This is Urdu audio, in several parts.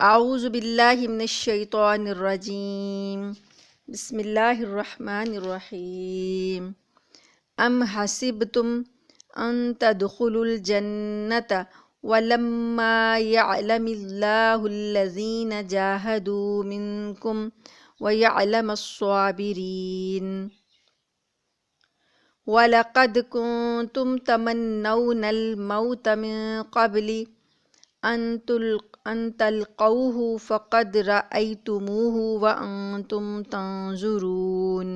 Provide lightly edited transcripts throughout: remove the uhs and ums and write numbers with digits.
اعوذ باللہ من الشیطان الرجیم بسم اللہ الرحمن الرحیم ام حسبتم ان تدخلوا الجنۃ ولما يعلم اللہ الذین جاہدوا منکم ويعلم الصابرین وَلَقَدْ كُنْتُمْ تَمَنَّوْنَ الْمَوْتَ مِنْ قَبْلِ أَنْ تَلْقَوْهُ فَقَدْ رَأَيْتُمُوهُ وَأَنْتُمْ تَنْظُرُونَ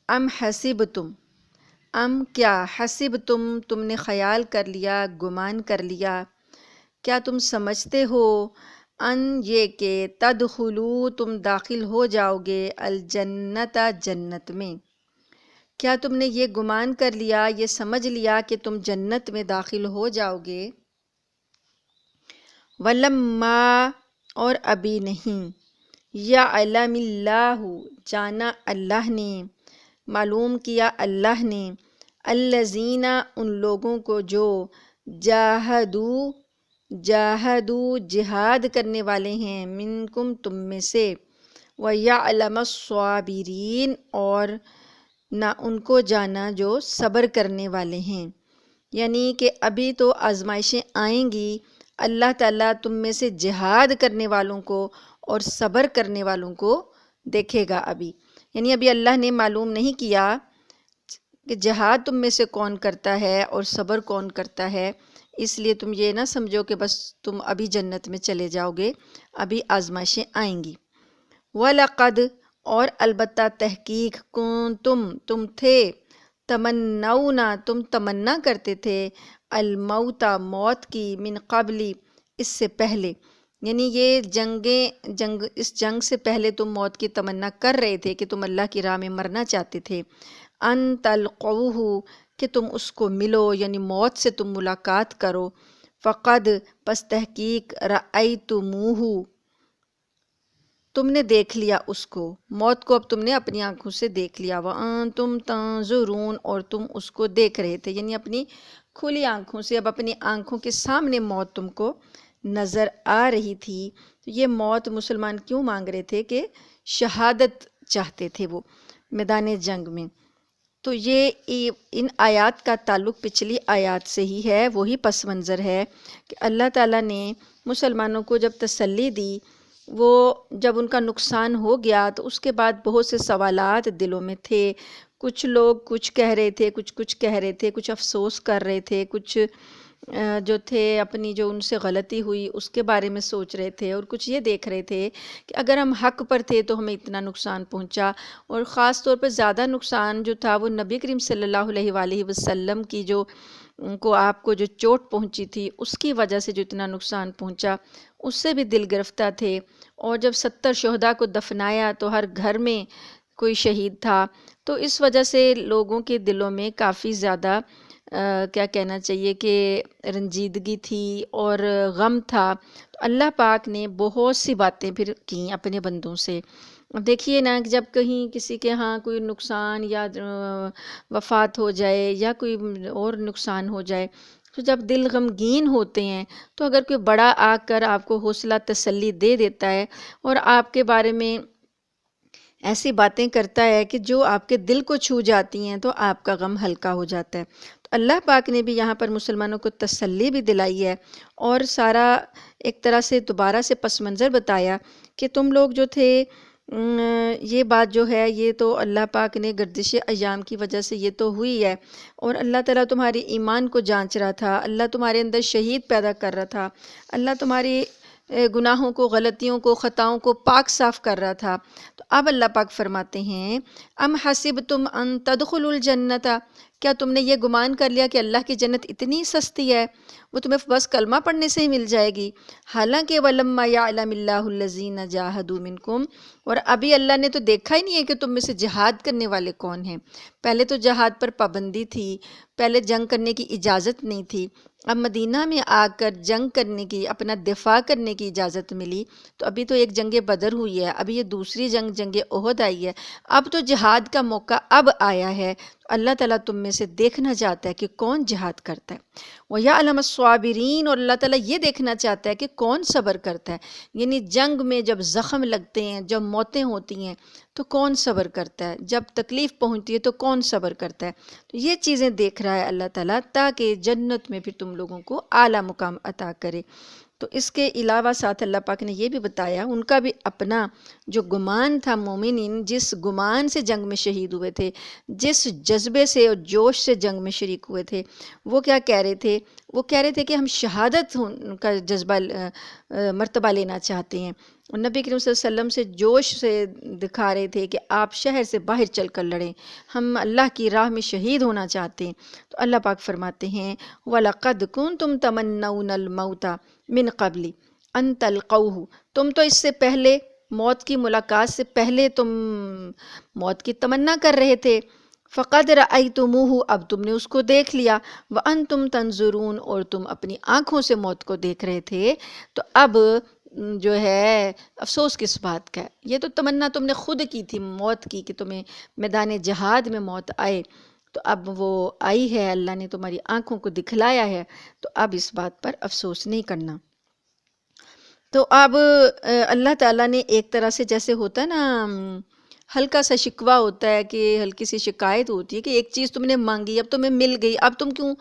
ام حسبتم، ام کیا، حسبتم تم نے خیال کر لیا، گمان کر لیا، کیا تم سمجھتے ہو، ان یہ کہ تدخلو تم داخل ہو جاؤ گے، الجنت جنت میں، کیا تم نے یہ گمان کر لیا، یہ سمجھ لیا کہ تم جنت میں داخل ہو جاؤ گے؟ وَلَمَّا اور ابھی نہیں، يَعْلَمِ اللَّهُ جانا اللہ نے، معلوم کیا اللہ نے، الَّذِينَ ان لوگوں کو جو جاہدو جہاد کرنے والے ہیں، منکم تم میں سے، وَيَعْلَمَ الصَّابِرِينَ اور نہ ان کو جانا جو صبر کرنے والے ہیں، یعنی کہ ابھی تو آزمائشیں آئیں گی، اللہ تعالیٰ تم میں سے جہاد کرنے والوں کو اور صبر کرنے والوں کو دیکھے گا ابھی، یعنی ابھی اللہ نے معلوم نہیں کیا کہ جہاد تم میں سے کون کرتا ہے اور صبر کون کرتا ہے، اس لیے تم یہ نہ سمجھو کہ بس تم ابھی جنت میں چلے جاؤ گے، ابھی آزمائشیں آئیں گی۔ وَلَقَدْ اور البتہ تحقیق تم تھے، تمنونا تم تمنا کرتے تھے، الموت موت کی، من قبلی اس سے پہلے، یعنی یہ اس جنگ سے پہلے تم موت کی تمنا کر رہے تھے کہ تم اللہ کی راہ میں مرنا چاہتے تھے، ان تلقوہ کہ تم اس کو ملو، یعنی موت سے تم ملاقات کرو، فقد پس تحقیق رأیتموہ تم نے دیکھ لیا اس کو، موت کو اب تم نے اپنی آنکھوں سے دیکھ لیا، وَأَنْتُمْ تَنْظُرُونَ اور تم اس کو دیکھ رہے تھے، یعنی اپنی کھلی آنکھوں سے، اب اپنی آنکھوں کے سامنے موت تم کو نظر آ رہی تھی۔ تو یہ موت مسلمان کیوں مانگ رہے تھے کہ شہادت چاہتے تھے وہ میدان جنگ میں۔ تو یہ ان آیات کا تعلق پچھلی آیات سے ہی ہے، وہی پس منظر ہے کہ اللہ تعالیٰ نے مسلمانوں کو جب تسلی دی، وہ جب ان کا نقصان ہو گیا تو اس کے بعد بہت سے سوالات دلوں میں تھے، کچھ لوگ کچھ کہہ رہے تھے، کچھ کہہ رہے تھے، کچھ افسوس کر رہے تھے، کچھ جو تھے اپنی جو ان سے غلطی ہوئی اس کے بارے میں سوچ رہے تھے، اور کچھ یہ دیکھ رہے تھے کہ اگر ہم حق پر تھے تو ہمیں اتنا نقصان پہنچا، اور خاص طور پر زیادہ نقصان جو تھا وہ نبی کریم صلی اللہ علیہ وآلہ وسلم کی جو آپ کو جو چوٹ پہنچی تھی اس کی وجہ سے جو اتنا نقصان پہنچا، اس سے بھی دل گرفتہ تھے۔ اور جب 70 شہداء کو دفنایا تو ہر گھر میں کوئی شہید تھا، تو اس وجہ سے لوگوں کے دلوں میں کافی زیادہ کیا کہنا چاہیے کہ رنجیدگی تھی اور غم تھا۔ تو اللہ پاک نے بہت سی باتیں پھر کیں اپنے بندوں سے۔ دیکھیے نا کہ جب کہیں کسی کے ہاں کوئی نقصان یا وفات ہو جائے یا کوئی اور نقصان ہو جائے، تو جب دل غمگین ہوتے ہیں تو اگر کوئی بڑا آ کر آپ کو حوصلہ تسلی دے دیتا ہے اور آپ کے بارے میں ایسی باتیں کرتا ہے کہ جو آپ کے دل کو چھو جاتی ہیں، تو آپ کا غم ہلکا ہو جاتا ہے۔ تو اللہ پاک نے بھی یہاں پر مسلمانوں کو تسلی بھی دلائی ہے، اور سارا ایک طرح سے دوبارہ سے پس منظر بتایا کہ تم لوگ جو تھے، یہ بات جو ہے یہ تو اللہ پاک نے گردش ایام کی وجہ سے یہ تو ہوئی ہے، اور اللہ تعالیٰ تمہاری ایمان کو جانچ رہا تھا، اللہ تمہارے اندر شہید پیدا کر رہا تھا، اللہ تمہاری گناہوں کو، غلطیوں کو، خطاؤں کو پاک صاف کر رہا تھا۔ تو اب اللہ پاک فرماتے ہیں، ام حسبتم ان تدخلوا الجنت، کیا تم نے یہ گمان کر لیا کہ اللہ کی جنت اتنی سستی ہے، وہ تمہیں بس کلمہ پڑھنے سے ہی مل جائے گی؟ حالانکہ وَلَمَّا يَعْلَمِ اللَّهُ الَّذِينَ جَاهَدُوا مِنْكُمْ، اور ابھی اللہ نے تو دیکھا ہی نہیں ہے کہ تم میں سے جہاد کرنے والے کون ہیں۔ پہلے تو جہاد پر پابندی تھی، پہلے جنگ کرنے کی اجازت نہیں تھی، اب مدینہ میں آ کر جنگ کرنے کی، اپنا دفاع کرنے کی اجازت ملی۔ تو ابھی تو ایک جنگ بدر ہوئی ہے، ابھی یہ دوسری جنگ احد آئی ہے، اب تو جہاد کا موقع اب آیا ہے۔ اللہ تعالیٰ تم میں سے دیکھنا چاہتا ہے کہ کون جہاد کرتا ہے۔ وَيَعْلَمَ الصَّابِرِينَ، اور اللہ تعالیٰ یہ دیکھنا چاہتا ہے کہ کون صبر کرتا ہے، یعنی جنگ میں جب زخم لگتے ہیں، جب موتیں ہوتی ہیں تو کون صبر کرتا ہے، جب تکلیف پہنچتی ہے تو کون صبر کرتا ہے۔ تو یہ چیزیں دیکھ رہا ہے اللہ تعالیٰ تاکہ جنت میں پھر تم لوگوں کو اعلیٰ مقام عطا کرے۔ تو اس کے علاوہ ساتھ اللہ پاک نے یہ بھی بتایا ان کا بھی اپنا جو گمان تھا، مومنین جس گمان سے جنگ میں شہید ہوئے تھے، جس جذبے سے اور جوش سے جنگ میں شریک ہوئے تھے، وہ کیا کہہ رہے تھے؟ وہ کہہ رہے تھے کہ ہم شہادت کا جذبہ مرتبہ لینا چاہتے ہیں، اور نبی کریم صلی اللہ علیہ وسلم سے جوش سے دکھا رہے تھے کہ آپ شہر سے باہر چل کر لڑیں، ہم اللہ کی راہ میں شہید ہونا چاہتے ہیں۔ تو اللہ پاک فرماتے ہیں وَلَقَدْ كُنْتُمْ تَمَنَّوْنَ الْمَوْتَ مِنْ قَبْلِ أَن تَلْقَوْهُ، تم تو اس سے پہلے، موت کی ملاقات سے پہلے تم موت کی تمنا کر رہے تھے۔ فَقَدْ رَأَيْتُمُوهُ، اب تم نے اس کو دیکھ لیا، وَأَنْتُمْ تَنْظُرُونَ، اور تم اپنی آنکھوں سے موت کو دیکھ رہے تھے۔ تو اب جو ہے افسوس کس بات کا ہے؟ یہ تو تمنا تم نے خود کی تھی موت کی کہ تمہیں میدان جہاد میں موت آئے، تو اب وہ آئی ہے، اللہ نے تمہاری آنکھوں کو دکھلایا ہے، تو اب اس بات پر افسوس نہیں کرنا۔ تو اب اللہ تعالیٰ نے ایک طرح سے جیسے ہوتا ہے نا، ہلکا سا شکوہ ہوتا ہے کہ ہلکی سی شکایت ہوتی ہے کہ ایک چیز تم نے مانگی، اب تمہیں مل گئی، اب تم کیوں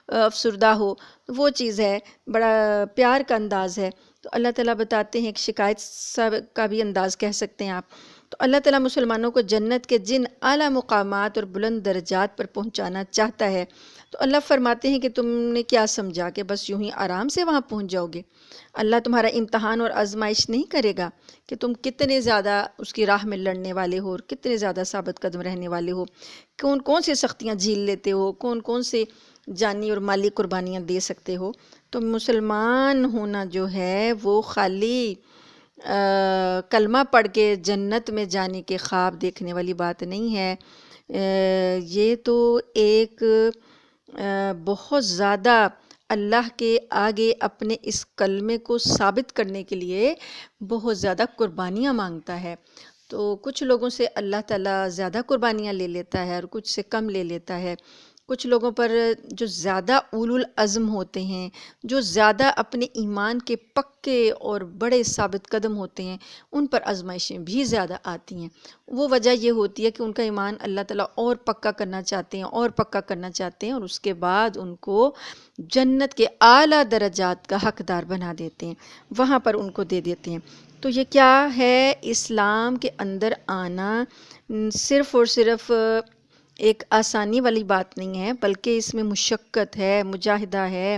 افسردہ ہو، وہ چیز ہے، بڑا پیار کا انداز ہے۔ تو اللہ تعالیٰ بتاتے ہیں کہ شکایت کا بھی انداز کہہ سکتے ہیں آپ۔ تو اللہ تعالیٰ مسلمانوں کو جنت کے جن اعلیٰ مقامات اور بلند درجات پر پہنچانا چاہتا ہے، تو اللہ فرماتے ہیں کہ تم نے کیا سمجھا کہ بس یوں ہی آرام سے وہاں پہنچ جاؤ گے؟ اللہ تمہارا امتحان اور آزمائش نہیں کرے گا کہ تم کتنے زیادہ اس کی راہ میں لڑنے والے ہو اور کتنے زیادہ ثابت قدم رہنے والے ہو، کون کون سی سختیاں جھیل لیتے ہو، کون کون سے جانی اور مالی قربانیاں دے سکتے ہو۔ تو مسلمان ہونا جو ہے وہ خالی کلمہ پڑھ کے جنت میں جانے کے خواب دیکھنے والی بات نہیں ہے، یہ تو ایک بہت زیادہ اللہ کے آگے اپنے اس کلمے کو ثابت کرنے کے لیے بہت زیادہ قربانیاں مانگتا ہے۔ تو کچھ لوگوں سے اللہ تعالیٰ زیادہ قربانیاں لے لیتا ہے اور کچھ سے کم لے لیتا ہے۔ کچھ لوگوں پر جو زیادہ اولو العزم ہوتے ہیں، جو زیادہ اپنے ایمان کے پکے اور بڑے ثابت قدم ہوتے ہیں، ان پر آزمائشیں بھی زیادہ آتی ہیں۔ وہ وجہ یہ ہوتی ہے کہ ان کا ایمان اللہ تعالیٰ اور پکا کرنا چاہتے ہیں اور پکا کرنا چاہتے ہیں، اور اس کے بعد ان کو جنت کے اعلیٰ درجات کا حقدار بنا دیتے ہیں، وہاں پر ان کو دے دیتے ہیں۔ تو یہ کیا ہے؟ اسلام کے اندر آنا صرف اور صرف ایک آسانی والی بات نہیں ہے، بلکہ اس میں مشقت ہے، مجاہدہ ہے،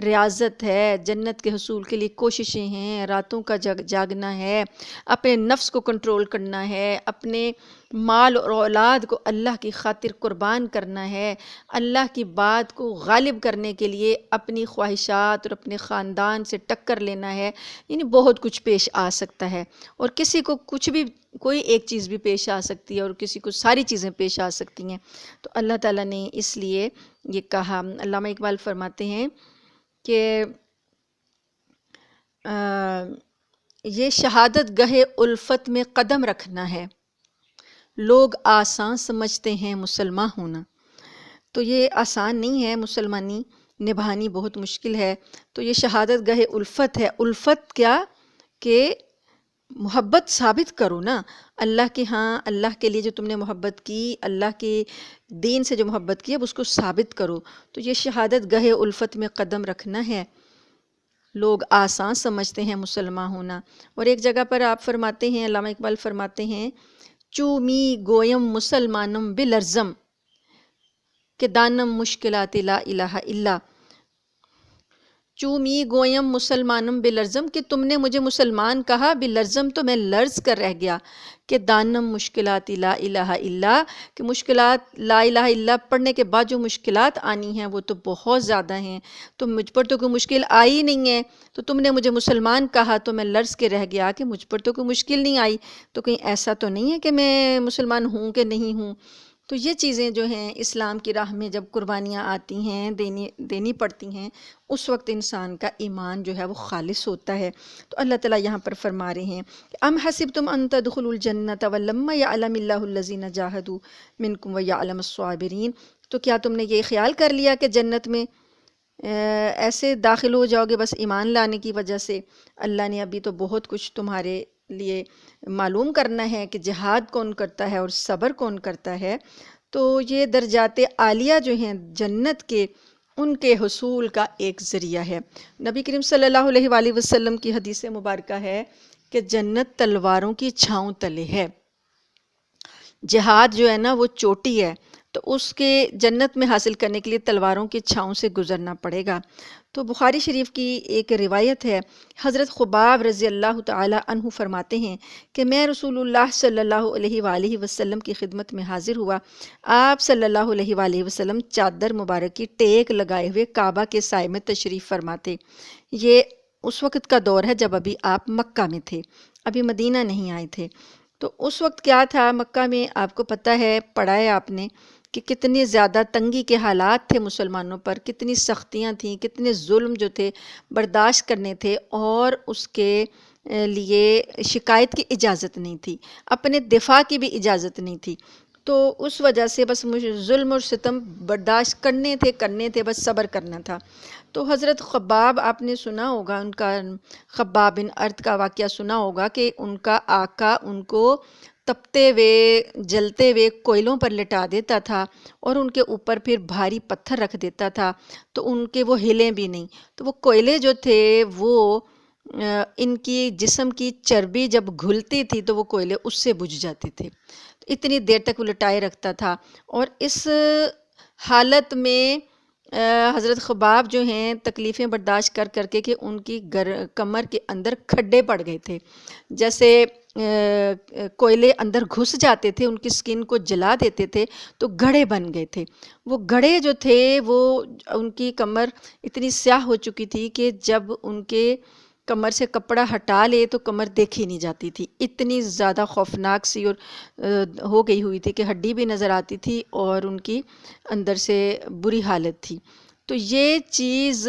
ریاضت ہے، جنت کے حصول کے لیے کوششیں ہیں، راتوں کا جاگنا ہے، اپنے نفس کو کنٹرول کرنا ہے، اپنے مال اور اولاد کو اللہ کی خاطر قربان کرنا ہے، اللہ کی بات کو غالب کرنے کے لیے اپنی خواہشات اور اپنے خاندان سے ٹکر لینا ہے، یعنی بہت کچھ پیش آ سکتا ہے، اور کسی کو کچھ بھی، کوئی ایک چیز بھی پیش آ سکتی ہے اور کسی کو ساری چیزیں پیش آ سکتی ہیں۔ تو اللہ تعالیٰ نے اس لیے یہ کہا، علامہ اقبال فرماتے ہیں کہ یہ شہادت گہے الفت میں قدم رکھنا ہے، لوگ آسان سمجھتے ہیں مسلمان ہونا۔ تو یہ آسان نہیں ہے، مسلمانی نبھانی بہت مشکل ہے۔ تو یہ شہادت گہے الفت ہے۔ الفت کیا کہ محبت ثابت کرو نا اللہ کے ہاں، اللہ کے لیے جو تم نے محبت کی، اللہ کے دین سے جو محبت کی، اب اس کو ثابت کرو۔ تو یہ شہادت گہے الفت میں قدم رکھنا ہے، لوگ آسان سمجھتے ہیں مسلمان ہونا۔ اور ایک جگہ پر آپ فرماتے ہیں، علامہ اقبال فرماتے ہیں، چومی گویم مسلمانم بلرزم کہ دانم مشکلات لا الہ الا، چومی گویم مسلمانم بلرزم کہ تم نے مجھے مسلمان کہا، بلرزم تو میں لرز کر رہ گیا، کہ دانم مشکلات لا الہ الا کہ مشکلات لا الہ الا پڑھنے کے بعد جو مشکلات آنی ہیں وہ تو بہت زیادہ ہیں، تو مجھ پر تو کوئی مشکل آئی نہیں ہے، تو تم نے مجھے مسلمان کہا تو میں لرز کے رہ گیا کہ مجھ پر تو کوئی مشکل نہیں آئی، تو کہیں ایسا تو نہیں ہے کہ میں مسلمان ہوں کہ نہیں ہوں۔ تو یہ چیزیں جو ہیں اسلام کی راہ میں جب قربانیاں آتی ہیں دینی پڑتی ہیں، اس وقت انسان کا ایمان جو ہے وہ خالص ہوتا ہے۔ تو اللہ تعالیٰ یہاں پر فرما رہے ہیں کہ ام حسبتم ان تدخلوا الجنۃ ولما یعلم اللہ الذین جاہدوا منکم ویعلم الصابرین، تو کیا تم نے یہ خیال کر لیا کہ جنت میں ایسے داخل ہو جاؤ گے بس ایمان لانے کی وجہ سے؟ اللہ نے ابھی تو بہت کچھ تمہارے لیے معلوم کرنا ہے کہ جہاد کون کرتا ہے اور صبر کون کرتا ہے۔ تو یہ درجات عالیہ جو ہیں جنت کے، ان کے حصول کا ایک ذریعہ ہے۔ نبی کریم صلی اللہ علیہ وآلہ وسلم کی حدیث مبارکہ ہے کہ جنت تلواروں کی چھاؤں تلے ہے۔ جہاد جو ہے نا وہ چوٹی ہے، تو اس کے جنت میں حاصل کرنے کے لیے تلواروں کی چھاؤں سے گزرنا پڑے گا۔ تو بخاری شریف کی ایک روایت ہے، حضرت خباب رضی اللہ تعالی عنہ فرماتے ہیں کہ میں رسول اللہ صلی اللہ علیہ وآلہ وسلم کی خدمت میں حاضر ہوا۔ آپ صلی اللہ علیہ وآلہ وسلم چادر مبارک کی ٹیک لگائے ہوئے کعبہ کے سائے میں تشریف فرما تھے۔ یہ اس وقت کا دور ہے جب ابھی آپ مکہ میں تھے، ابھی مدینہ نہیں آئے تھے۔ تو اس وقت کیا تھا مکہ میں، آپ کو پتہ ہے، پڑھا ہے آپ نے کہ کتنی زیادہ تنگی کے حالات تھے مسلمانوں پر، کتنی سختیاں تھیں، کتنے ظلم جو تھے برداشت کرنے تھے، اور اس کے لیے شکایت کی اجازت نہیں تھی، اپنے دفاع کی بھی اجازت نہیں تھی۔ تو اس وجہ سے بس ظلم اور ستم برداشت کرنے تھے، بس صبر کرنا تھا۔ تو حضرت خباب، آپ نے سنا ہوگا ان کا، خباب بن ارت کا واقعہ سنا ہوگا کہ ان کا آقا ان کو تپتے ہوئے جلتے ہوئے کوئلوں پر لٹا دیتا تھا اور ان کے اوپر پھر بھاری پتھر رکھ دیتا تھا تو ان کے وہ ہلیں بھی نہیں۔ تو وہ کوئلے جو تھے وہ ان کی جسم کی چربی جب گھلتی تھی تو وہ کوئلے اس سے بجھ جاتے تھے، اتنی دیر تک وہ لٹائے رکھتا تھا۔ اور اس حالت میں حضرت خباب جو ہیں تکلیفیں برداشت کر کر کے کہ ان کی کمر کے اندر کھڈے پڑ گئے تھے، جیسے کوئلے اندر گھس جاتے تھے، ان کی سکن کو جلا دیتے تھے تو گڑھے بن گئے تھے۔ وہ گڑھے جو تھے وہ ان کی کمر اتنی سیاہ ہو چکی تھی کہ جب ان کے کمر سے کپڑا ہٹا لے تو کمر دیکھی نہیں جاتی تھی، اتنی زیادہ خوفناک سی اور ہو گئی ہوئی تھی کہ ہڈی بھی نظر آتی تھی اور ان کی اندر سے بری حالت تھی۔ تو یہ چیز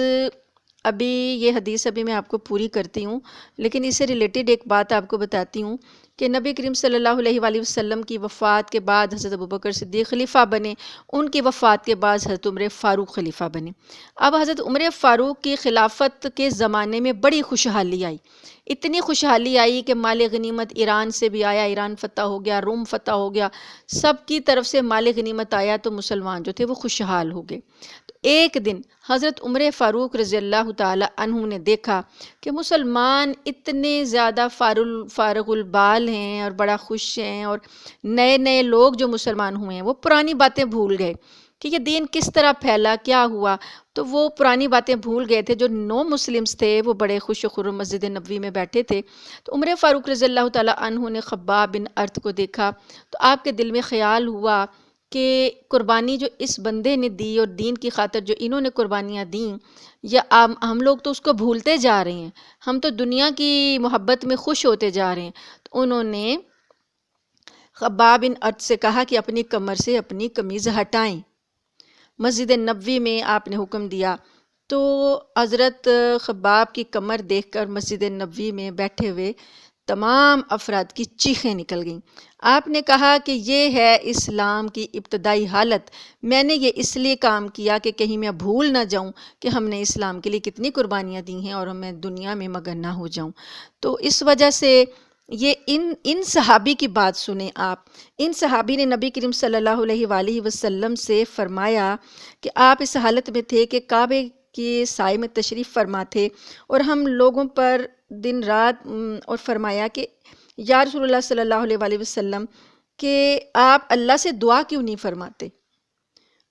ابھی، یہ حدیث ابھی میں آپ کو پوری کرتی ہوں، لیکن اس سے ریلیٹڈ ایک بات آپ کو بتاتی ہوں کہ نبی کریم صلی اللہ علیہ وآلہ وسلم کی وفات کے بعد حضرت ابوبکر صدیق خلیفہ بنے، ان کی وفات کے بعد حضرت عمر فاروق خلیفہ بنے۔ اب حضرت عمر فاروق کی خلافت کے زمانے میں بڑی خوشحالی آئی، اتنی خوشحالی آئی کہ مال غنیمت ایران سے بھی آیا، ایران فتح ہو گیا، روم فتح ہو گیا، سب کی طرف سے مال غنیمت آیا، تو مسلمان جو تھے وہ خوشحال ہو گئے۔ تو ایک دن حضرت عمر فاروق رضی اللہ تعالی عنہ نے دیکھا کہ مسلمان اتنے زیادہ فارغ البال ہیں اور بڑا خوش ہیں، اور نئے نئے لوگ جو مسلمان ہوئے ہیں وہ پرانی باتیں بھول گئے کہ یہ دین کس طرح پھیلا، کیا ہوا۔ تو وہ پرانی باتیں بھول گئے تھے۔ جو نو مسلمز تھے وہ بڑے خوش و خرم مسجد نبوی میں بیٹھے تھے۔ تو عمر فاروق رضی اللہ تعالی عنہ نے خباب بن ارت کو دیکھا تو آپ کے دل میں خیال ہوا کہ قربانی جو اس بندے نے دی اور دین کی خاطر جو انہوں نے قربانیاں دیں، یا ہم لوگ تو اس کو بھولتے جا رہے ہیں، ہم تو دنیا کی محبت میں خوش ہوتے جا رہے ہیں۔ تو انہوں نے خباب بن ارت سے کہا کہ اپنی کمر سے اپنی قمیض ہٹائیں۔ مسجد نبوی میں آپ نے حکم دیا تو حضرت خباب کی کمر دیکھ کر مسجد نبوی میں بیٹھے ہوئے تمام افراد کی چیخیں نکل گئیں۔ آپ نے کہا کہ یہ ہے اسلام کی ابتدائی حالت، میں نے یہ اس لیے کام کیا کہ کہیں میں بھول نہ جاؤں کہ ہم نے اسلام کے لیے کتنی قربانیاں دی ہیں اور میں دنیا میں مگن نہ ہو جاؤں۔ تو اس وجہ سے یہ ان صحابی کی بات سنیں آپ، ان صحابی نے نبی کریم صلی اللہ علیہ وآلہ وسلم سے فرمایا کہ آپ اس حالت میں تھے کہ کعبے کے سائے میں تشریف فرما تھے اور ہم لوگوں پر دن رات، اور فرمایا کہ یا رسول اللہ صلی اللہ علیہ وآلہ وسلم کہ آپ اللہ سے دعا کیوں نہیں فرماتے؟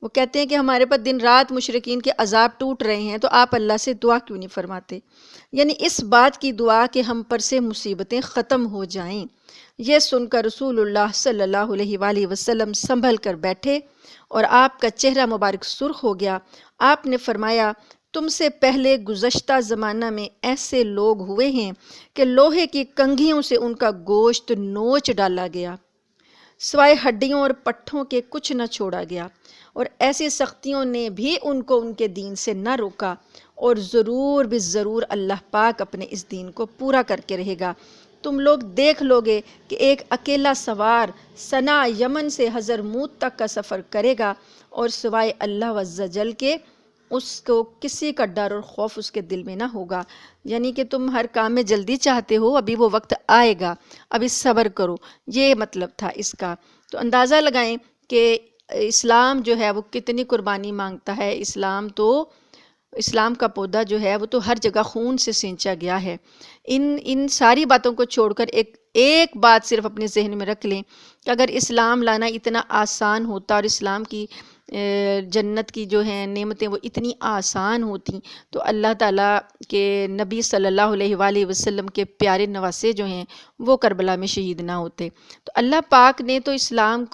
وہ کہتے ہیں کہ ہمارے پر دن رات مشرکین کے عذاب ٹوٹ رہے ہیں تو آپ اللہ سے دعا کیوں نہیں فرماتے؟ یعنی اس بات کی دعا کہ ہم پر سے مصیبتیں ختم ہو جائیں۔ یہ سن کر رسول اللہ صلی اللہ علیہ وآلہ وسلم سنبھل کر بیٹھے اور آپ کا چہرہ مبارک سرخ ہو گیا۔ آپ نے فرمایا تم سے پہلے گزشتہ زمانہ میں ایسے لوگ ہوئے ہیں کہ لوہے کی کنگھیوں سے ان کا گوشت نوچ ڈالا گیا، سوائے ہڈیوں اور پٹھوں کے کچھ نہ چھوڑا گیا، اور ایسی سختیوں نے بھی ان کو ان کے دین سے نہ روکا، اور ضرور بھی ضرور اللہ پاک اپنے اس دین کو پورا کر کے رہے گا۔ تم لوگ دیکھ لوگے کہ ایک اکیلا سوار صنع یمن سے حضرموت تک کا سفر کرے گا، اور سوائے اللہ عز و جل کے اس کو کسی کا ڈر اور خوف اس کے دل میں نہ ہوگا۔ یعنی کہ تم ہر کام میں جلدی چاہتے ہو، ابھی وہ وقت آئے گا، ابھی صبر کرو، یہ مطلب تھا اس کا۔ تو اندازہ لگائیں کہ اسلام جو ہے وہ کتنی قربانی مانگتا ہے۔ اسلام کا پودا جو ہے وہ تو ہر جگہ خون سے سینچا گیا ہے۔ ان ساری باتوں کو چھوڑ کر ایک بات صرف اپنے ذہن میں رکھ لیں کہ اگر اسلام لانا اتنا آسان ہوتا اور اسلام کی جنت کی جو ہیں نعمتیں وہ اتنی آسان ہوتی تو اللہ تعالیٰ کے نبی صلی اللہ علیہ وآلہ وسلم کے پیارے نواسے جو ہیں وہ کربلا میں شہید نہ ہوتے۔ تو اللہ پاک نے تو اسلام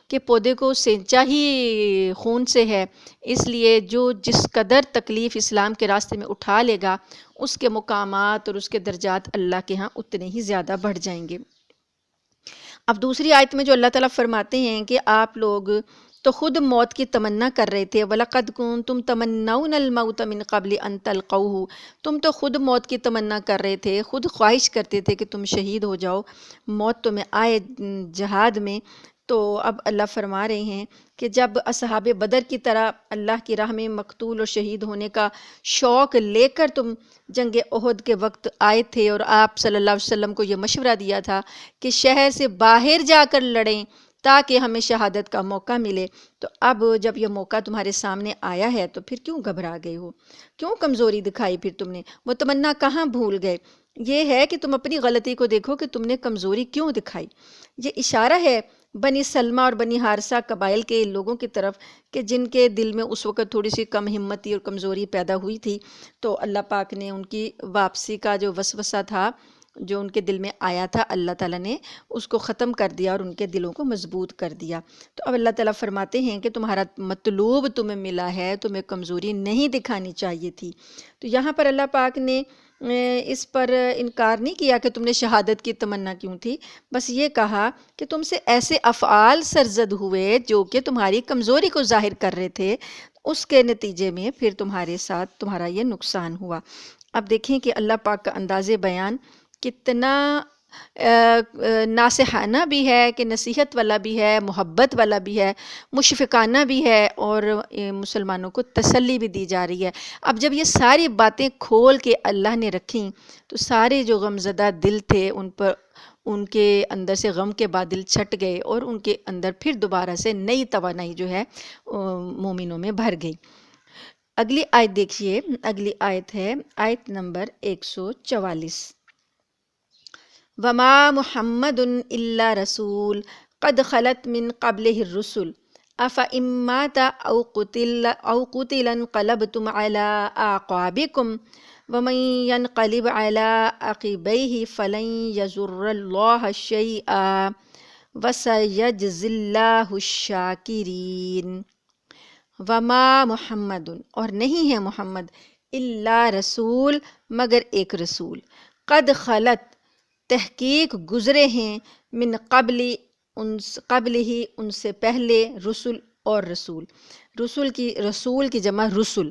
کے پودے کو سینچا ہی خون سے ہے، اس لیے جو جس قدر تکلیف اسلام کے راستے میں اٹھا لے گا اس کے مقامات اور اس کے درجات اللہ کے ہاں اتنے ہی زیادہ بڑھ جائیں گے۔ اب دوسری آیت میں جو اللہ تعالیٰ فرماتے ہیں کہ آپ لوگ تو خود موت کی تمنا کر رہے تھے، وَلَقَدْ كُنْتُمْ تَمَنَّوْنَ الْمَوْتَ مِنْ قَبْلِ أَنْ تَلْقَوْهُ، تم تو خود موت کی تمنا کر رہے تھے، خود خواہش کرتے تھے کہ تم شہید ہو جاؤ، موت تمہیں آئے جہاد میں۔ تو اب اللہ فرما رہے ہیں کہ جب اصحاب بدر کی طرح اللہ کی راہ میں مقتول اور شہید ہونے کا شوق لے کر تم جنگ احد کے وقت آئے تھے اور آپ صلی اللہ علیہ وسلم کو یہ مشورہ دیا تھا کہ شہر سے باہر جا کر لڑیں تاکہ ہمیں شہادت کا موقع ملے، تو اب جب یہ موقع تمہارے سامنے آیا ہے تو پھر کیوں گھبرا گئے ہو، کیوں کمزوری دکھائی پھر تم نے، وہ تمنا کہاں بھول گئے؟ یہ ہے کہ تم اپنی غلطی کو دیکھو کہ تم نے کمزوری کیوں دکھائی۔ یہ اشارہ ہے بنی سلمہ اور بنی حارثہ قبائل کے لوگوں کی طرف کہ جن کے دل میں اس وقت تھوڑی سی کم ہمتی اور کمزوری پیدا ہوئی تھی، تو اللہ پاک نے ان کی واپسی کا جو وسوسہ تھا جو ان کے دل میں آیا تھا، اللہ تعالیٰ نے اس کو ختم کر دیا اور ان کے دلوں کو مضبوط کر دیا۔ تو اب اللہ تعالیٰ فرماتے ہیں کہ تمہارا مطلوب تمہیں ملا ہے، تمہیں کمزوری نہیں دکھانی چاہیے تھی۔ تو یہاں پر اللہ پاک نے اس پر انکار نہیں کیا کہ تم نے شہادت کی تمنا کیوں تھی، بس یہ کہا کہ تم سے ایسے افعال سرزد ہوئے جو کہ تمہاری کمزوری کو ظاہر کر رہے تھے، اس کے نتیجے میں پھر تمہارے ساتھ تمہارا یہ نقصان ہوا۔ اب دیکھیں کہ اللہ پاک کا انداز بیان کتنا ناصحانہ بھی ہے کہ نصیحت والا بھی ہے، محبت والا بھی ہے، مشفقانہ بھی ہے، اور مسلمانوں کو تسلی بھی دی جا رہی ہے۔ اب جب یہ ساری باتیں کھول کے اللہ نے رکھیں تو سارے جو غمزدہ دل تھے ان کے اندر سے غم کے بادل چھٹ گئے اور ان کے اندر پھر دوبارہ سے نئی توانائی جو ہے مومنوں میں بھر گئی۔ اگلی آیت دیکھیے، اگلی آیت ہے آیت نمبر 144۔ وَمَا مُحَمَّدٌ إِلَّا رَسُولٌ قَدْ خَلَتْ مِن قَبْلِهِ الرُّسُلُ أَفَإِن مَّاتَ أَوْ قُتِلَ انقلبتم عَلَىٰ أَعْقَابِكُمْ وَمَن يَنقَلِبْ عَلَىٰ عَقِبَيْهِ فَلَن يَضُرَّ اللَّهَ شَيْئًا وَسَيَجْزِي اللَّهُ الشَّاكِرِينَ۔ وما محمد، اور نہیں ہے محمد، الا رسول، مگر ایک رسول، قد خلت، تحقیق گزرے ہیں، من قبل ہی ان سے پہلے، رسول اور رسول کی جمع رسل،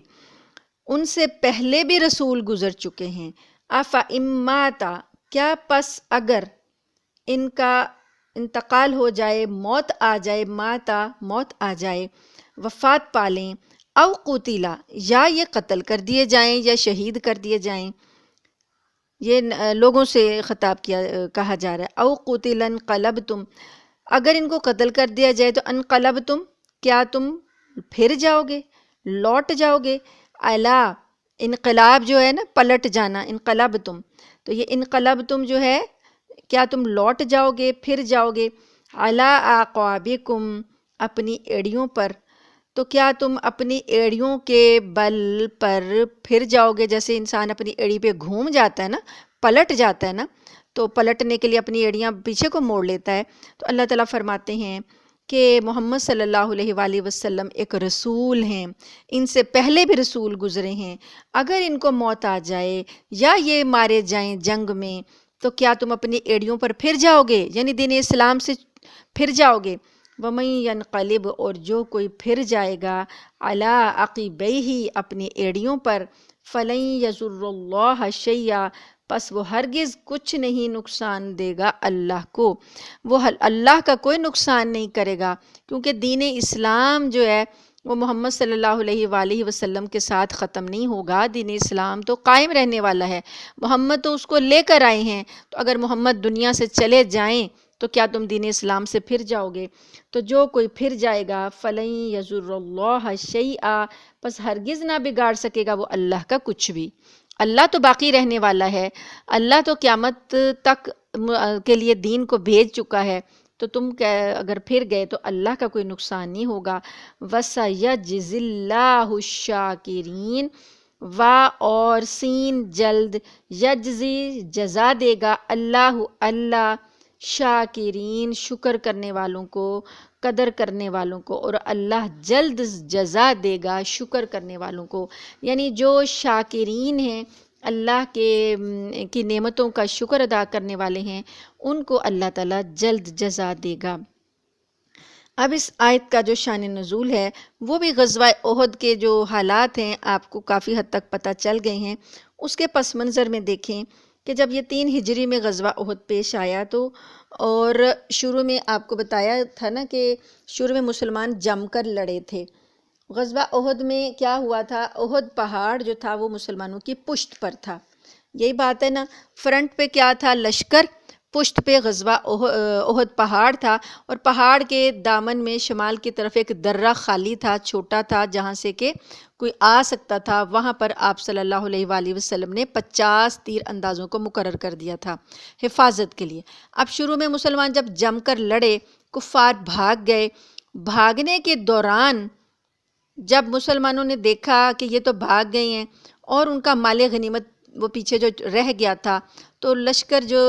ان سے پہلے بھی رسول گزر چکے ہیں۔ افا اماتا، کیا پس اگر ان کا انتقال ہو جائے، موت آ جائے، ماتا موت آ جائے، وفات پالیں، او قتیلا، یا یہ قتل کر دیے جائیں یا شہید کر دیے جائیں، یہ لوگوں سے خطاب کہا جا رہا ہے۔ او قتلا انقلبتم، اگر ان کو قتل کر دیا جائے تو انقلبتم، کیا تم پھر جاؤ گے، لوٹ جاؤ گے، الا، انقلاب جو ہے نا پلٹ جانا، انقلبتم، تو یہ انقلبتم جو ہے کیا تم لوٹ جاؤ گے، پھر جاؤ گے، علی اعقابکم، اپنی ایڑیوں پر، تو کیا تم اپنی ایڑیوں کے بل پر پھر جاؤ گے؟ جیسے انسان اپنی ایڑی پہ گھوم جاتا ہے نا، پلٹ جاتا ہے نا، تو پلٹنے کے لیے اپنی ایڑیاں پیچھے کو موڑ لیتا ہے۔ تو اللہ تعالیٰ فرماتے ہیں کہ محمد صلی اللہ علیہ وآلہ وسلم ایک رسول ہیں، ان سے پہلے بھی رسول گزرے ہیں، اگر ان کو موت آ جائے یا یہ مارے جائیں جنگ میں تو کیا تم اپنی ایڑیوں پر پھر جاؤ گے؟ یعنی دین اسلام سے پھر جاؤ گے۔ وَمَن يَنْقَلِبْ اور جو کوئی پھر جائے گا عَلَىٰ عَقِبَیْہِ اپنی ایڑیوں پر فَلَن يَضُرَّ اللَّهَ شَیْئًا پس وہ ہرگز کچھ نہیں نقصان دے گا اللہ کو، وہ اللہ کا کوئی نقصان نہیں کرے گا، کیونکہ دین اسلام جو ہے وہ محمد صلی اللہ علیہ وآلہ وسلم کے ساتھ ختم نہیں ہوگا۔ دین اسلام تو قائم رہنے والا ہے، محمد تو اس کو لے کر آئے ہیں، تو اگر محمد دنیا سے چلے جائیں تو کیا تم دین اسلام سے پھر جاؤ گے؟ تو جو کوئی پھر جائے گا فَلَن يَضُرَّ اللَّهَ شَیْئًا پس ہرگز نہ بگاڑ سکے گا وہ اللہ کا کچھ بھی۔ اللہ تو باقی رہنے والا ہے، اللہ تو قیامت تک کے لیے دین کو بھیج چکا ہے، تو تم اگر پھر گئے تو اللہ کا کوئی نقصان نہیں ہوگا۔ وَسَيَجْزِي اللَّهُ الشَّاکِرِینَ اور سین جلد یجزی جزا دے گا اللہ شاکرین شکر کرنے والوں کو، قدر کرنے والوں کو، اور اللہ جلد جزا دے گا شکر کرنے والوں کو، یعنی جو شاکرین ہیں، اللہ کی نعمتوں کا شکر ادا کرنے والے ہیں، ان کو اللہ تعالیٰ جلد جزا دے گا۔ اب اس آیت کا جو شان نزول ہے وہ بھی غزوہ احد کے جو حالات ہیں آپ کو کافی حد تک پتہ چل گئے ہیں۔ اس کے پس منظر میں دیکھیں کہ جب یہ 3 ہجری میں غزوہ احد پیش آیا تو، اور شروع میں آپ کو بتایا تھا نا کہ شروع میں مسلمان جم کر لڑے تھے۔ غزوہ احد میں کیا ہوا تھا، احد پہاڑ جو تھا وہ مسلمانوں کی پشت پر تھا، یہی بات ہے نا، فرنٹ پہ کیا تھا لشکر، پشت پہ غزوہ احد پہاڑ تھا، اور پہاڑ کے دامن میں شمال کی طرف ایک درہ خالی تھا، چھوٹا تھا، جہاں سے کہ کوئی آ سکتا تھا۔ وہاں پر آپ صلی اللہ علیہ وآلہ وسلم نے 50 تیر اندازوں کو مقرر کر دیا تھا حفاظت کے لیے۔ اب شروع میں مسلمان جب جم کر لڑے، کفار بھاگ گئے، بھاگنے کے دوران جب مسلمانوں نے دیکھا کہ یہ تو بھاگ گئے ہیں اور ان کا مال غنیمت وہ پیچھے جو رہ گیا تھا، تو لشکر جو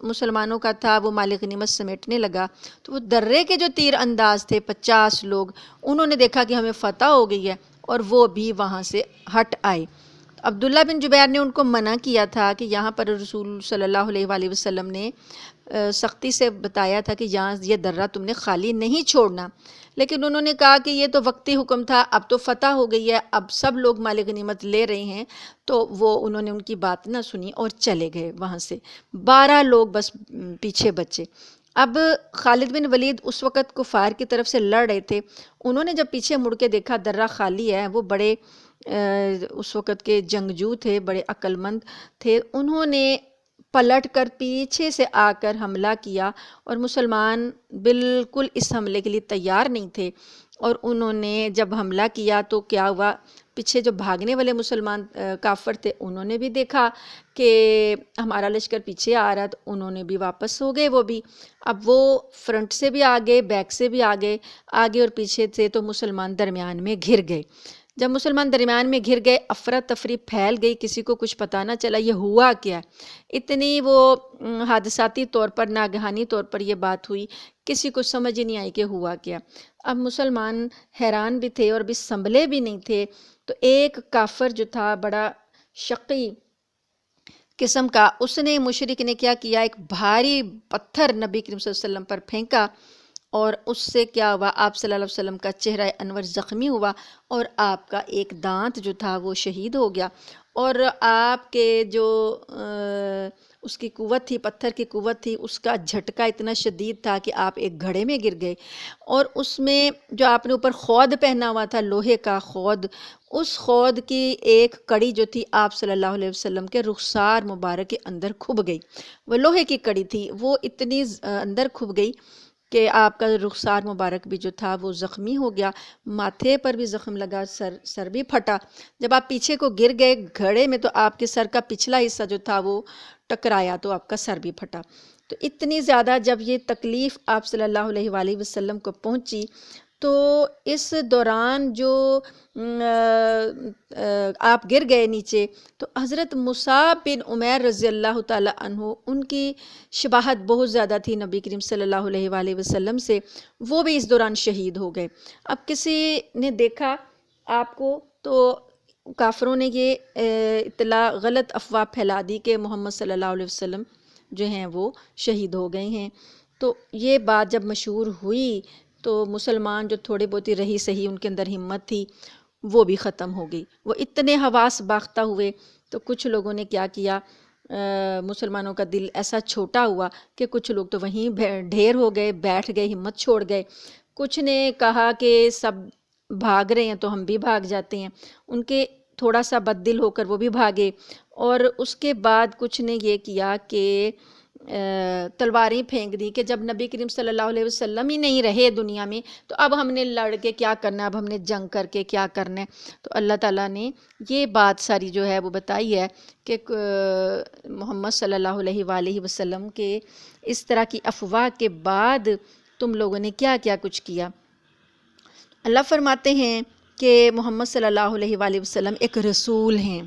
مسلمانوں کا تھا وہ مال غنیمت سمیٹنے لگا، تو وہ درے کے جو تیر انداز تھے 50 لوگ، انہوں نے دیکھا کہ ہمیں فتح ہو گئی ہے اور وہ بھی وہاں سے ہٹ آئے۔ عبداللہ بن جبیر نے ان کو منع کیا تھا کہ یہاں پر رسول صلی اللہ علیہ وآلہ وسلم نے سختی سے بتایا تھا کہ یہاں یہ درہ تم نے خالی نہیں چھوڑنا، لیکن انہوں نے کہا کہ یہ تو وقتی حکم تھا، اب تو فتح ہو گئی ہے، اب سب لوگ مال غنیمت لے رہے ہیں، تو انہوں نے ان کی بات نہ سنی اور چلے گئے وہاں سے۔ 12 لوگ بس پیچھے بچے۔ اب خالد بن ولید اس وقت کفار کی طرف سے لڑ رہے تھے، انہوں نے جب پیچھے مڑ کے دیکھا درہ خالی ہے، وہ بڑے اس وقت کے جنگجو تھے، بڑے عقل مند تھے، انہوں نے پلٹ کر پیچھے سے آ کر حملہ کیا، اور مسلمان بالکل اس حملے کے لیے تیار نہیں تھے، اور انہوں نے جب حملہ کیا تو کیا ہوا، پیچھے جو بھاگنے والے مسلمان کافر تھے انہوں نے بھی دیکھا کہ ہمارا لشکر پیچھے آ رہا، تو انہوں نے بھی واپس ہو گئے وہ بھی۔ اب وہ فرنٹ سے بھی آگے، بیک سے بھی آگے، آگے اور پیچھے سے، تو مسلمان درمیان میں گھر گئے۔ جب مسلمان درمیان میں گھر گئے، افراتفری پھیل گئی، کسی کو کچھ پتہ نہ چلا یہ ہوا کیا، اتنی وہ حادثاتی طور پر، ناگہانی طور پر یہ بات ہوئی، کسی کو سمجھ ہی نہیں آئی کہ ہوا کیا۔ اب مسلمان حیران بھی تھے اور بھی سنبھلے بھی نہیں تھے، تو ایک کافر جو تھا بڑا شقی قسم کا، اس نے مشرک نے کیا کیا، ایک بھاری پتھر نبی کریم صلی اللہ علیہ وسلم پر پھینکا، اور اس سے کیا ہوا، آپ صلی اللہ علیہ وسلم کا چہرہ انور زخمی ہوا، اور آپ کا ایک دانت جو تھا وہ شہید ہو گیا، اور آپ کے جو اس کی قوت تھی، پتھر کی قوت تھی، اس کا جھٹکا اتنا شدید تھا کہ آپ ایک گھڑے میں گر گئے، اور اس میں جو آپ نے اوپر خود پہنا ہوا تھا، لوہے کا خود، اس خود کی ایک کڑی جو تھی آپ صلی اللہ علیہ وسلم کے رخسار مبارک کے اندر کھب گئی، وہ لوہے کی کڑی تھی، وہ اتنی اندر کھب گئی کہ آپ کا رخسار مبارک بھی جو تھا وہ زخمی ہو گیا، ماتھے پر بھی زخم لگا، سر بھی پھٹا۔ جب آپ پیچھے کو گر گئے گھڑے میں، تو آپ کے سر کا پچھلا حصہ جو تھا وہ ٹکرایا، تو آپ کا سر بھی پھٹا۔ تو اتنی زیادہ جب یہ تکلیف آپ صلی اللہ علیہ وآلہ وسلم کو پہنچی، تو اس دوران جو آپ گر گئے نیچے، تو حضرت مصعب بن عمیر رضی اللہ تعالی عنہ، ان کی شباہت بہت زیادہ تھی نبی کریم صلی اللہ علیہ وآلہ وسلم سے، وہ بھی اس دوران شہید ہو گئے۔ اب کسی نے دیکھا آپ کو، تو کافروں نے یہ اطلاع غلط افواہ پھیلا دی کہ محمد صلی اللہ علیہ وسلم جو ہیں وہ شہید ہو گئے ہیں، تو یہ بات جب مشہور ہوئی تو مسلمان جو تھوڑے بہت ہی رہی سہی ان کے اندر ہمت تھی وہ بھی ختم ہو گئی، وہ اتنے حواس باختہ ہوئے۔ تو کچھ لوگوں نے کیا کیا، مسلمانوں کا دل ایسا چھوٹا ہوا کہ کچھ لوگ تو وہیں ڈھیر ہو گئے، بیٹھ گئے، ہمت چھوڑ گئے۔ کچھ نے کہا کہ سب بھاگ رہے ہیں تو ہم بھی بھاگ جاتے ہیں، ان کے تھوڑا سا بد دل ہو کر وہ بھی بھاگے۔ اور اس کے بعد کچھ نے یہ کیا کہ تلواریں پھینک دی کہ جب نبی کریم صلی اللہ علیہ وسلم ہی نہیں رہے دنیا میں تو اب ہم نے لڑ کے کیا کرنا ہے، اب ہم نے جنگ کر کے کیا کرنا ہے۔ تو اللہ تعالیٰ نے یہ بات ساری جو ہے وہ بتائی ہے کہ محمد صلی اللہ علیہ وآلہ وسلم کے اس طرح کی افواہ کے بعد تم لوگوں نے کیا کیا کچھ کیا۔ اللہ فرماتے ہیں کہ محمد صلی اللہ علیہ وآلہ وسلم ایک رسول ہیں،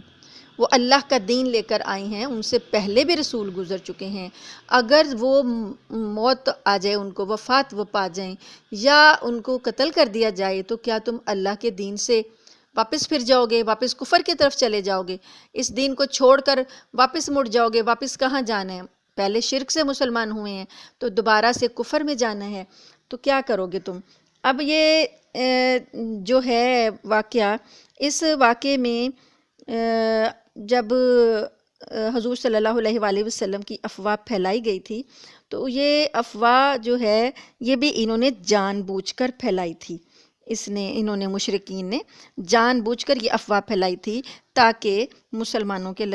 وہ اللہ کا دین لے کر آئے ہیں، ان سے پہلے بھی رسول گزر چکے ہیں۔ اگر وہ موت آ جائے، ان کو وفات وہ پا جائیں یا ان کو قتل کر دیا جائے تو کیا تم اللہ کے دین سے واپس پھر جاؤ گے، واپس کفر کی طرف چلے جاؤ گے، اس دین کو چھوڑ کر واپس مڑ جاؤ گے؟ واپس کہاں جانا ہے؟ پہلے شرک سے مسلمان ہوئے ہیں تو دوبارہ سے کفر میں جانا ہے، تو کیا کرو گے تم؟ اب یہ جو ہے واقعہ، اس واقعے میں جب حضور صلی اللہ علیہ وآلہ وسلم کی افواہ پھیلائی گئی تھی تو یہ افواہ جو ہے یہ بھی انہوں نے جان بوجھ کر پھیلائی تھی، انہوں نے مشرکین نے جان بوجھ کر یہ افواہ پھیلائی تھی تاکہ مسلمانوں کے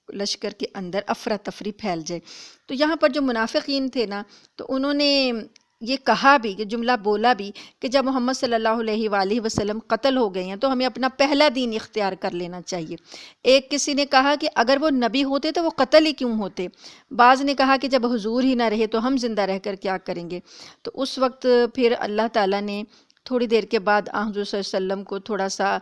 لشکر کے اندر افراتفری پھیل جائے۔ تو یہاں پر جو منافقین تھے نا، تو انہوں نے یہ کہا بھی، یہ جملہ بولا بھی کہ جب محمد صلی اللہ علیہ وآلہ وسلم قتل ہو گئے ہیں تو ہمیں اپنا پہلا دین اختیار کر لینا چاہیے۔ ایک کسی نے کہا کہ اگر وہ نبی ہوتے تو وہ قتل ہی کیوں ہوتے؟ بعض نے کہا کہ جب حضور ہی نہ رہے تو ہم زندہ رہ کر کیا کریں گے؟ تو اس وقت پھر اللہ تعالیٰ نے تھوڑی دیر کے بعد حضور صلی اللہ علیہ وسلم کو تھوڑا سا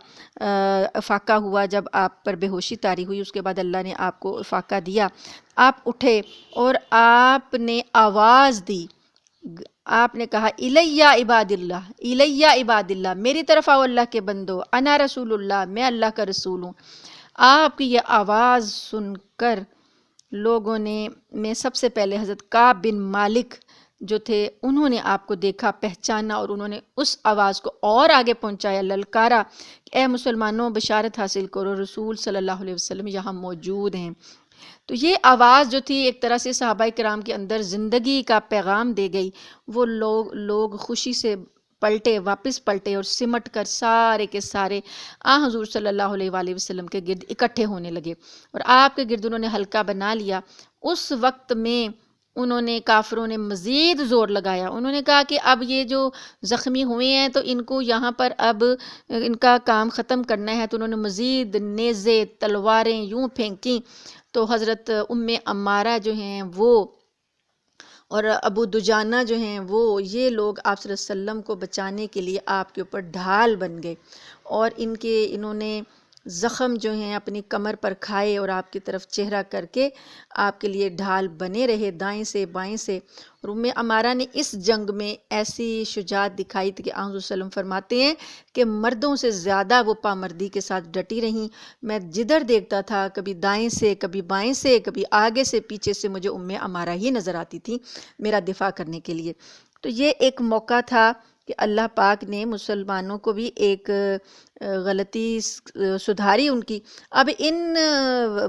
افاقہ ہوا، جب آپ پر بے ہوشی طاری ہوئی، اس کے بعد اللہ نے آپ کو افاقہ دیا، آپ اٹھے اور آپ نے آواز دی، آپ نے کہا الیہ عباد اللہ، الیہ عباد اللہ، میری طرف آؤ اللہ کے بندو، انا رسول اللہ، میں اللہ کا رسول ہوں۔ آپ کی یہ آواز سن کر لوگوں نے، میں سب سے پہلے حضرت کعب بن مالک جو تھے انہوں نے آپ کو دیکھا، پہچانا، اور انہوں نے اس آواز کو اور آگے پہنچایا، للکارا کہ اے مسلمانوں بشارت حاصل کرو، رسول صلی اللہ علیہ وسلم یہاں موجود ہیں۔ تو یہ آواز جو تھی ایک طرح سے صحابہ کرام کے اندر زندگی کا پیغام دے گئی۔ وہ لوگ خوشی سے پلٹے، واپس پلٹے اور سمٹ کر سارے کے سارے حضور صلی اللہ علیہ وآلہ وسلم کے گرد اکٹھے ہونے لگے اور آپ کے گرد انہوں نے حلقہ بنا لیا۔ اس وقت میں انہوں نے، کافروں نے مزید زور لگایا، انہوں نے کہا کہ اب یہ جو زخمی ہوئے ہیں تو ان کو یہاں پر اب ان کا کام ختم کرنا ہے، تو انہوں نے مزید نیزے، تلواریں یوں پھینکیں۔ تو حضرت ام عمارہ جو ہیں وہ اور ابو دجانہ جو ہیں وہ، یہ لوگ آپ صلی اللہ علیہ وسلم کو بچانے کے لیے آپ کے اوپر ڈھال بن گئے، اور انہوں نے زخم جو ہیں اپنی کمر پر کھائے اور آپ کی طرف چہرہ کر کے آپ کے لیے ڈھال بنے رہے دائیں سے بائیں سے۔ اور ام عمارہ نے اس جنگ میں ایسی شجاعت دکھائی تھی کہ آن صلی اللہ علیہ وسلم فرماتے ہیں کہ مردوں سے زیادہ وہ پامردی کے ساتھ ڈٹی رہیں۔ میں جدھر دیکھتا تھا، کبھی دائیں سے، کبھی بائیں سے، کبھی آگے سے، پیچھے سے، مجھے ام عمارہ ہی نظر آتی تھی میرا دفاع کرنے کے لیے۔ تو یہ ایک موقع تھا کہ اللہ پاک نے مسلمانوں کو بھی ایک غلطی سدھاری ان کی۔ اب ان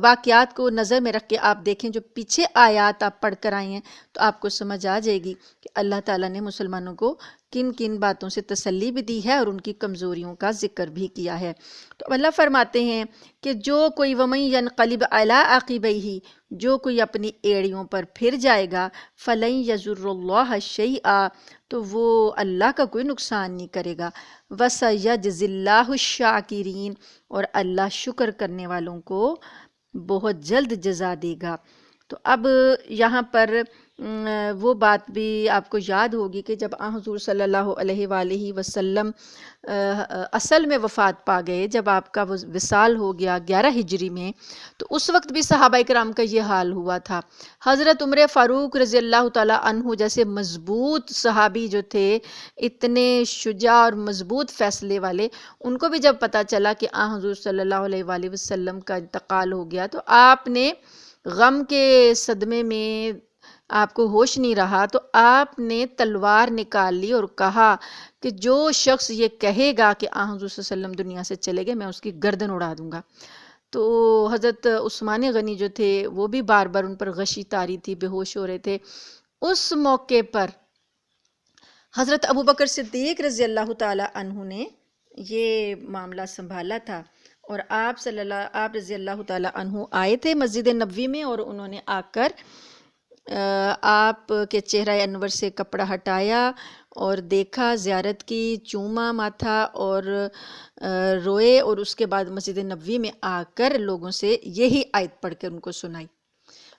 واقعات کو نظر میں رکھ کے آپ دیکھیں، جو پیچھے آیات آپ پڑھ کر آئے ہیں تو آپ کو سمجھ آ جائے گی کہ اللہ تعالیٰ نے مسلمانوں کو کن کن باتوں سے تسلی بھی دی ہے اور ان کی کمزوریوں کا ذکر بھی کیا ہے۔ تو اللہ فرماتے ہیں کہ جو کوئی وَمَن يَنْقَلِبْ عَلَىٰ عَقِبَيْهِ، جو کوئی اپنی ایڑیوں پر پھر جائے گا، فَلَن يَضُرَّ اللَّهَ شَيْئًا، تو وہ اللہ کا کوئی نقصان نہیں کرے گا۔ وَسَيَجْزِي اللَّهُ الشَّاكِرِينَ، اور اللہ شکر کرنے والوں کو بہت جلد جزا دے گا۔ تو اب یہاں پر وہ بات بھی آپ کو یاد ہوگی کہ جب حضور صلی اللہ علیہ وآلہ وسلم اصل میں وفات پا گئے، جب آپ کا وصال ہو گیا 11 ہجری میں، تو اس وقت بھی صحابہ کرام کا یہ حال ہوا تھا۔ حضرت عمر فاروق رضی اللہ تعالیٰ عنہ جیسے مضبوط صحابی جو تھے، اتنے شجاع اور مضبوط فیصلے والے، ان کو بھی جب پتہ چلا کہ حضور صلی اللہ علیہ وآلہ وسلم کا انتقال ہو گیا تو آپ نے غم کے صدمے میں آپ کو ہوش نہیں رہا تو آپ نے تلوار نکال لی اور کہا کہ جو شخص یہ کہے گا کہ حضور صلی اللہ علیہ وسلم دنیا سے چلے گئے، میں اس کی گردن اڑا دوں گا۔ تو حضرت عثمان غنی جو تھے وہ بھی بار بار ان پر غشی طاری تھی، بے ہوش ہو رہے تھے۔ اس موقع پر حضرت ابوبکر صدیق رضی اللہ تعالی عنہ نے یہ معاملہ سنبھالا تھا، اور آپ رضی اللہ تعالی عنہ آئے تھے مسجد نبوی میں، اور انہوں نے آ کر آپ کے چہرہ انور سے کپڑا ہٹایا اور دیکھا، زیارت کی، چوما ماتھا اور روئے، اور اس کے بعد مسجد نبوی میں آ کر لوگوں سے یہی آیت پڑھ کر ان کو سنائی،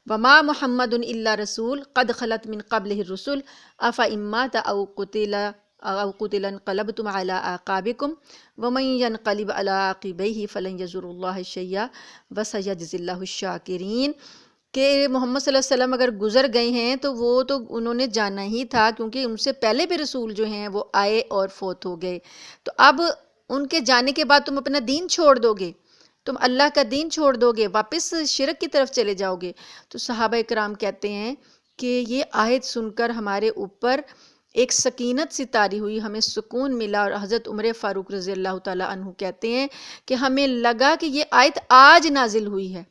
وما محمد الا رسول قد خلت من قبلہ الرسل افإن مات او قتل انقلبتم على اعقابکم ومن ينقلب على عقبیہ فلن یضر اللہ شیئا وسیجزی اللہ الشاکرین، کہ محمد صلی اللہ علیہ وسلم اگر گزر گئے ہیں تو وہ تو انہوں نے جانا ہی تھا، کیونکہ ان سے پہلے بھی رسول جو ہیں وہ آئے اور فوت ہو گئے، تو اب ان کے جانے کے بعد تم اپنا دین چھوڑ دو گے، تم اللہ کا دین چھوڑ دو گے، واپس شرک کی طرف چلے جاؤ گے۔ تو صحابہ اکرام کہتے ہیں کہ یہ آیت سن کر ہمارے اوپر ایک سکینت سی طاری ہوئی، ہمیں سکون ملا، اور حضرت عمر فاروق رضی اللہ تعالی عنہ کہتے ہیں کہ ہمیں لگا کہ یہ آیت آج نازل ہوئی ہے،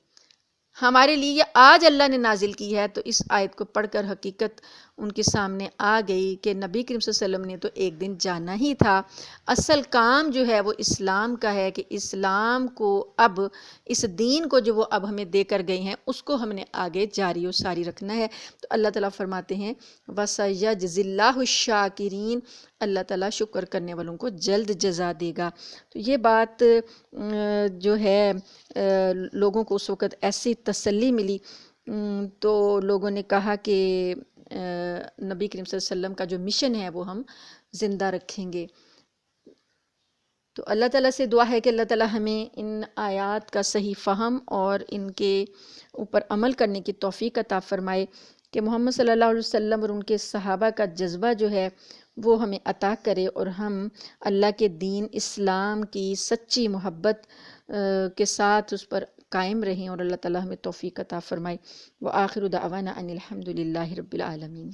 ہمارے لیے یہ آج اللہ نے نازل کی ہے۔ تو اس آیت کو پڑھ کر حقیقت ان کے سامنے آ گئی کہ نبی کریم صلی اللہ علیہ وسلم نے تو ایک دن جانا ہی تھا، اصل کام جو ہے وہ اسلام کا ہے، کہ اسلام کو اب، اس دین کو جو وہ اب ہمیں دے کر گئے ہیں، اس کو ہم نے آگے جاری و ساری رکھنا ہے۔ تو اللہ تعالیٰ فرماتے ہیں وَسَيَجْزِي اللَّهُ الشَّاكِرِينَ، اللہ تعالیٰ شکر کرنے والوں کو جلد جزا دے گا۔ تو یہ بات جو ہے لوگوں کو اس وقت ایسی تسلی ملی، تو لوگوں نے کہا کہ نبی کریم صلی اللہ علیہ وسلم کا جو مشن ہے وہ ہم زندہ رکھیں گے۔ تو اللہ تعالیٰ سے دعا ہے کہ اللہ تعالیٰ ہمیں ان آیات کا صحیح فہم اور ان کے اوپر عمل کرنے کی توفیق عطا فرمائے، کہ محمد صلی اللہ علیہ وسلم اور ان کے صحابہ کا جذبہ جو ہے وہ ہمیں عطا کرے، اور ہم اللہ کے دین اسلام کی سچی محبت کے ساتھ اس پر قائم رہیں، اور اللہ تعالیٰ ہمیں توفیق عطا فرمائے۔ وآخر دعوانا ان الحمد للہ رب العالمین۔